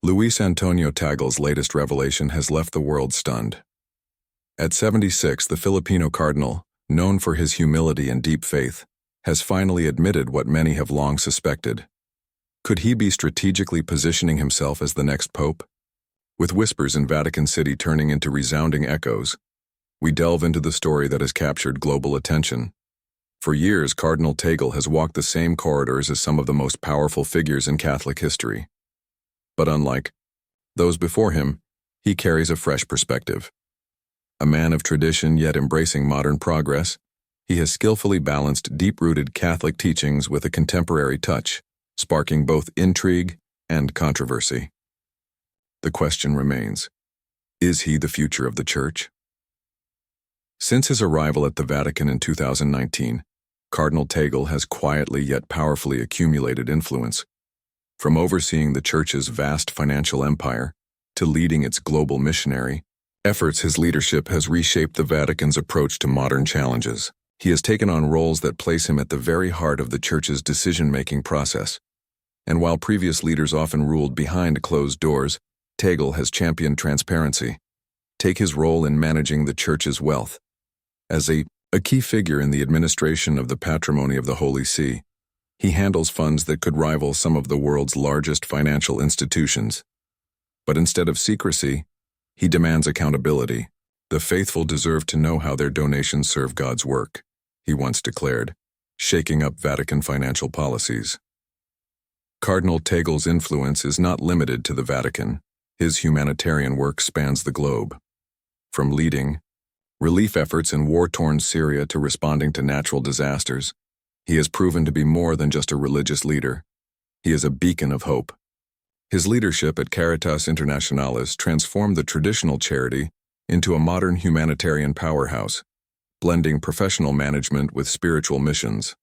Luis Antonio Tagle's latest revelation has left the world stunned. At 76, the Filipino cardinal, known for his humility and deep faith, has finally admitted what many have long suspected. Could he be strategically positioning himself as the next pope? With whispers in Vatican City turning into resounding echoes, we delve into the story that has captured global attention. For years, Cardinal Tagle has walked the same corridors as some of the most powerful figures in Catholic history. But unlike those before him, he carries a fresh perspective. A man of tradition yet embracing modern progress, he has skillfully balanced deep-rooted Catholic teachings with a contemporary touch, sparking both intrigue and controversy. The question remains, is he the future of the Church? Since his arrival at the Vatican in 2019, Cardinal Tagle has quietly yet powerfully accumulated influence. From overseeing the Church's vast financial empire to leading its global missionary efforts, his leadership has reshaped the Vatican's approach to modern challenges. He has taken on roles that place him at the very heart of the Church's decision-making process. And while previous leaders often ruled behind closed doors, Tagle has championed transparency. Take his role in managing the Church's wealth. As a key figure in the administration of the patrimony of the Holy See, he handles funds that could rival some of the world's largest financial institutions. But instead of secrecy, he demands accountability. The faithful deserve to know how their donations serve God's work, he once declared, shaking up Vatican financial policies. Cardinal Tagle's influence is not limited to the Vatican. His humanitarian work spans the globe. From leading relief efforts in war-torn Syria to responding to natural disasters, he has proven to be more than just a religious leader. He is a beacon of hope. His leadership at Caritas Internationalis transformed the traditional charity into a modern humanitarian powerhouse, blending professional management with spiritual missions.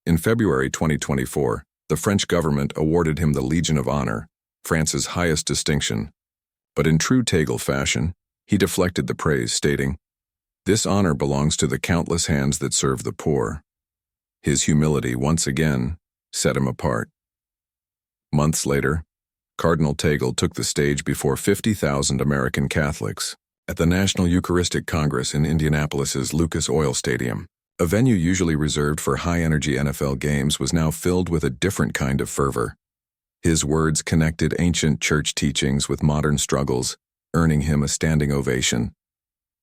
In February 2024, the French government awarded him the Legion of Honor, France's highest distinction. But in true Tagle fashion, he deflected the praise, stating, "This honor belongs to the countless hands that serve the poor." His humility once again set him apart. Months later, Cardinal Tagle took the stage before 50,000 American Catholics at the National Eucharistic Congress in Indianapolis's Lucas Oil Stadium. A venue usually reserved for high-energy NFL games was now filled with a different kind of fervor. His words connected ancient church teachings with modern struggles, earning him a standing ovation.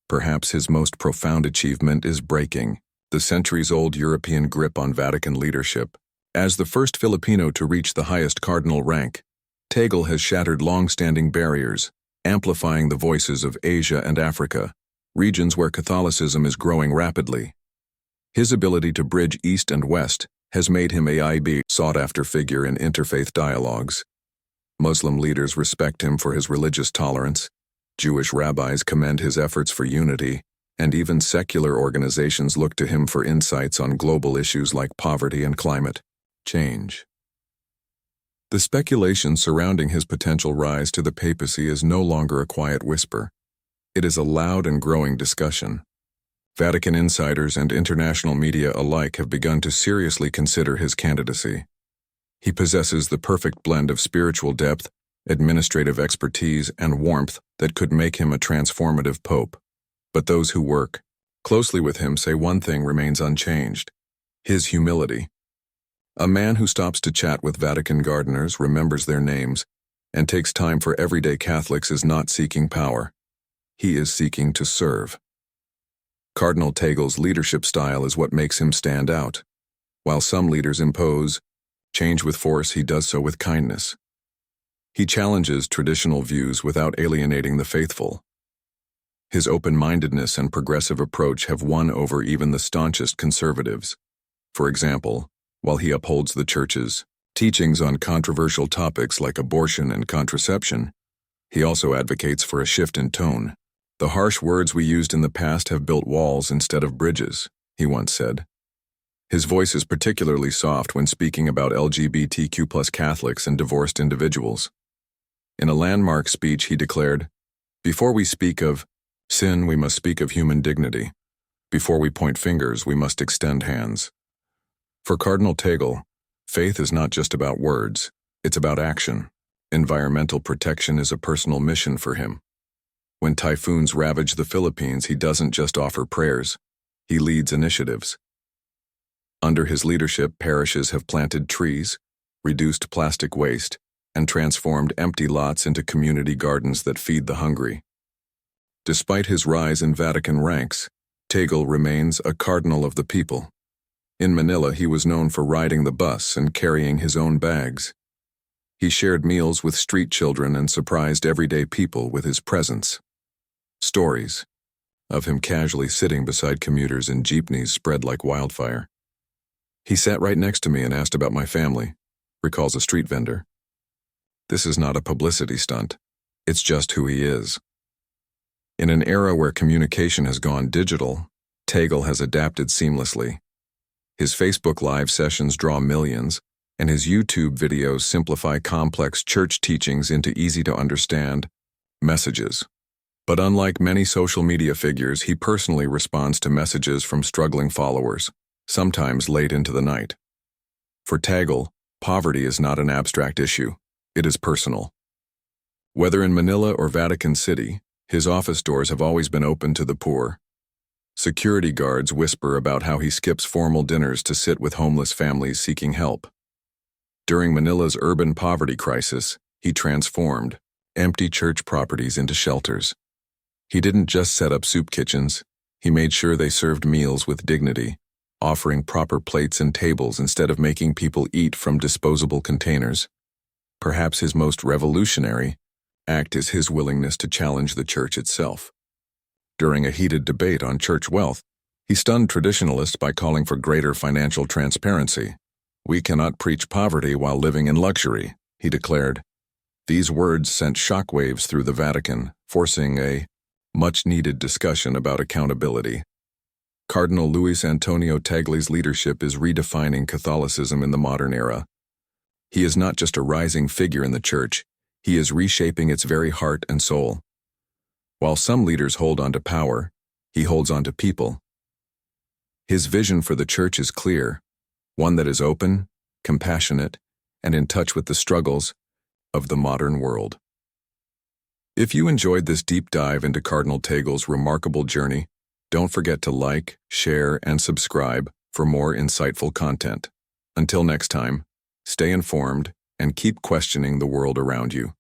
Perhaps his most profound achievement is breaking the centuries-old European grip on Vatican leadership. As the first Filipino to reach the highest cardinal rank, Tagle has shattered long-standing barriers, amplifying the voices of Asia and Africa, regions where Catholicism is growing rapidly. His ability to bridge East and West has made him a sought-after figure in interfaith dialogues. Muslim leaders respect him for his religious tolerance, Jewish rabbis commend his efforts for unity, and even secular organizations look to him for insights on global issues like poverty and climate change. The speculation surrounding his potential rise to the papacy is no longer a quiet whisper. It is a loud and growing discussion. Vatican insiders and international media alike have begun to seriously consider his candidacy. He possesses the perfect blend of spiritual depth, administrative expertise, and warmth that could make him a transformative pope. But those who work closely with him say one thing remains unchanged: his humility. A man who stops to chat with Vatican gardeners, remembers their names, and takes time for everyday Catholics is not seeking power. He is seeking to serve. Cardinal Tagle's leadership style is what makes him stand out. While some leaders impose change with force, he does so with kindness. He challenges traditional views without alienating the faithful. His open-mindedness and progressive approach have won over even the staunchest conservatives. For example, while he upholds the Church's teachings on controversial topics like abortion and contraception, he also advocates for a shift in tone. "The harsh words we used in the past have built walls instead of bridges," he once said. His voice is particularly soft when speaking about LGBTQ+ Catholics and divorced individuals. In a landmark speech, he declared, "Before we speak of sin, we must speak of human dignity. Before we point fingers, we must extend hands." For Cardinal Tagle, faith is not just about words, it's about action. Environmental protection is a personal mission for him. When typhoons ravage the Philippines, he doesn't just offer prayers, he leads initiatives. Under his leadership, parishes have planted trees, reduced plastic waste, and transformed empty lots into community gardens that feed the hungry. Despite his rise in Vatican ranks, Tagle remains a cardinal of the people. In Manila, he was known for riding the bus and carrying his own bags. He shared meals with street children and surprised everyday people with his presence. Stories of him casually sitting beside commuters in jeepneys spread like wildfire. "He sat right next to me and asked about my family," recalls a street vendor. This is not a publicity stunt. It's just who he is. In an era where communication has gone digital, Tagle has adapted seamlessly. His Facebook Live sessions draw millions, and his YouTube videos simplify complex church teachings into easy-to-understand messages. But unlike many social media figures, he personally responds to messages from struggling followers, sometimes late into the night. For Tagle, poverty is not an abstract issue, it is personal. Whether in Manila or Vatican City, his office doors have always been open to the poor. Security guards whisper about how he skips formal dinners to sit with homeless families seeking help. During Manila's urban poverty crisis, he transformed empty church properties into shelters. He didn't just set up soup kitchens, he made sure they served meals with dignity, offering proper plates and tables instead of making people eat from disposable containers. Perhaps his most revolutionary act is his willingness to challenge the church itself. During a heated debate on church wealth, he stunned traditionalists by calling for greater financial transparency. "We cannot preach poverty while living in luxury," he declared. These words sent shockwaves through the Vatican, forcing a much-needed discussion about accountability. Cardinal Luis Antonio Tagle's leadership is redefining Catholicism in the modern era. He is not just a rising figure in the church, he is reshaping its very heart and soul. While some leaders hold on to power, he holds on to people. His vision for the church is clear, one that is open, compassionate, and in touch with the struggles of the modern world. If you enjoyed this deep dive into Cardinal Tagle's remarkable journey, don't forget to like, share, and subscribe for more insightful content. Until next time, stay informed and keep questioning the world around you.